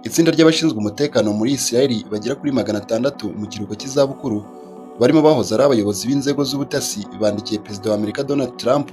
Itsinda ry'abashinzwe umutekano muri Isiraheli bagera kuri 600 mu kiruhuko cy'izabukuru barimo bahoze ari abayobozi b'inzego z'ubutasi bandikiye Perezida wa Amerika Donald Trump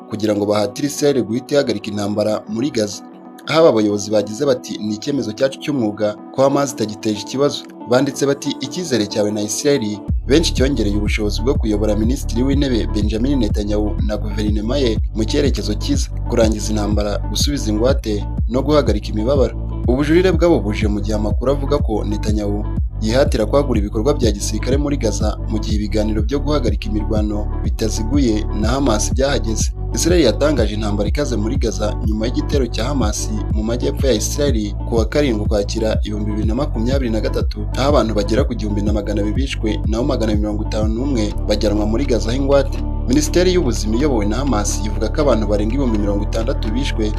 kugira ngo bahatire Isiraheli guhita ihagarika intambara muri Gaza. Aho aba bayobozi bagize bati ni icyemezo cyacu cy'umwuga ko Hamas itagiteje ikibazo. Banditse bati icyizere cyawe na Isiraheli benshi cyongereye ubushobozi bwo kuyobora Minisitiri w'Intebe Benjamin Netanyahu na guverinoma ye mu cyerekezo cyiza, kurangiza intambara, gusubiza ingwate no guhagarika imibabaro. Ubujurire bwabo buje mu gihe amakuru avuga ko Netanyahu yihatira kwagura ibikorwa bya gisirikare muri Gaza mu gihe ibiganiro byo guhagarika imirwano bitaziguye na Hamas byahageze. Israel yatangaje intambara ikaze muri Gaza nyuma y'igitero cya Hamas mu majyepfo ya Israel ku wa 7 Ukwakira 2023, aho abantu bagera ku 1200 bishwe naho 151 bajyanwa muri Gaza h'ingwate. Minisiteri y'ubuzima iyobowe na Hamas ivuga ko abantu barenga 60,000 bishwe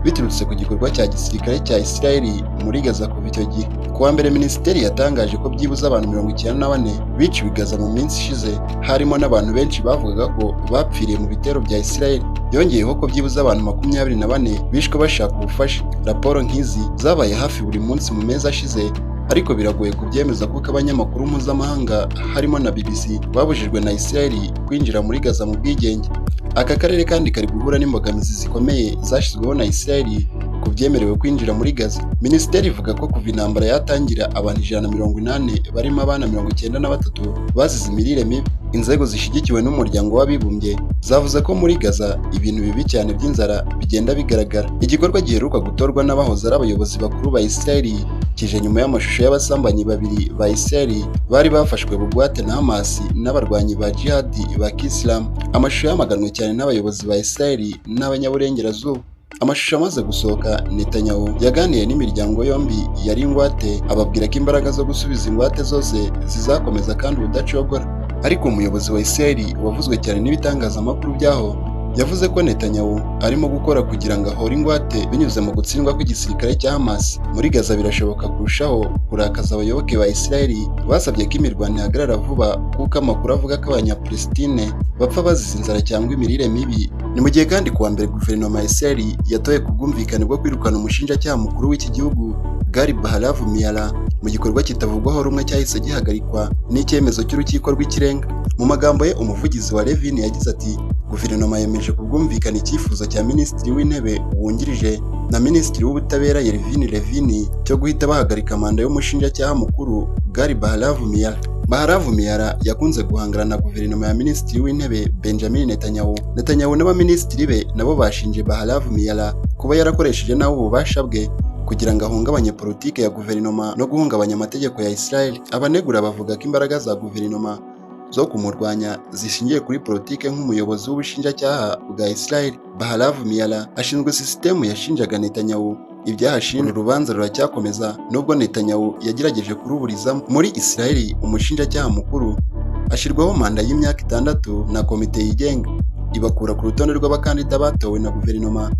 biturutse ku gikorwa cya gisirikare cya Israel muri Gaza kuva icyo gihe. Kuwa mbere Minisiteri yatangaje ko byibuze abantu 94 biciwe i Gaza mu minsi ishize, harimo n'abantu benshi bavugaga ko bapfiriye mu bitero bya Israel. Yongeyeho ko byibuze abantu 24 bishwe bashaka ubufasha. Raporo nk'izi zabaye hafi buri munsi mu mezi ashize, ariko biragoye kubyemeza kuko abanyamakuru mpuzamahanga harimo na BBC babujijwe na Israel kwinjira muri Gaza mu bwigenge. Aka karere kandi kari guhura n'imbogamizi zikomeye zashyizweho na Israel ku byemerewe kwinjira muri Gaza. Minisiteri ivuga ko kuva intambara yatangira abantu 180 barimo abana 93 bazize imirire mibi. Inzego zishyigikiwe n'umuryango w'abibumbye zavuze ko muri Gaza ibintu bibi cyane by'inzara bigenda bigaragara. Igikorwa giheruka gutorwa n'abahoze ari abayobozi bakuru ba Israel kije nyuma y'amashusho y'abasambanyi babiri ba Israel bari bafashwe bugwate na Hamas n'abarwanyi ba jihad ba Kisilamu. Amashusho yamaganwe cyane n'abayobozi ba Israel n'abanyaburengerazuba. Amashusho amaze gusohoka, Netanyahu yaganiye n'imiryango yombi yari ingwate, ababwira ko imbaraga zo gusubiza ingwate zose zizakomeza kandi ubudacogora. Ariko umuyobozi wa Israel wavuzwe cyane n'ibitangazamakuru byaho yavuze ko Netanyahu arimo gukora kugira ngo ahore ingwate binyuze mu gutsindwa kw'igisirikare cya Hamas. Muri Gaza birashoboka kurushaho kurakaza abayoboke ba Israel basabye ko imirwano ihagarara vuba kuko amakuru avuga ko Abanyapalestine bapfa bazize inzara cyangwa imirire mibi. Ni mu gihe kandi kuwa mbere guverinoma ya Israel yatoye ku bwumvikane bwo kwirukana umushinjacyaha mukuru w'iki gihugu Gali Baharav Miara mu gikorwa kitavugwaho rumwe cyahise gihagarikwa n'icyemezo cy'urukiko rw'ikirenga. Mu magambo ye, umuvugizi wa Levin yagize ati guverinoma yemeje ku bwumvikane icyifuzo cya Minisitiri w'Intebe wungirije na Minisitiri w'Ubutabera Levin cyo guhita bahagarika manda y'umushinjacyaha mukuru Gali Baharav Miara. Baharav Miara yakunze guhangana na guverinoma ya Minisitiri w'Intebe Benjamin Netanyahu. Netanyahu n'abaminisitiri be nabo bashinje Baharav Miara kuba yarakoresheje nawe ububasha bwe kugira ngo ahungabanye politike ya guverinoma no guhungabanya amategeko ya Israel. Abanegura bavuga ko imbaraga za guverinoma zo kumurwanya zishingiye kuri politike nk'umuyobozi w'ubushinjacyaha bwa Israel. Baharav Miara ashinzwe sisitemu yashinjaga Netanyahu ibyaha ashinjwa. Urubanza ruracyakomeza nubwo Netanyahu yagerageje kuruburizamo. Muri Israel umushinjacyaha mukuru ashyirwaho manda y'imyaka 6 na komite yigenga ibakura ku rutonde rw'abakandida batowe na guverinoma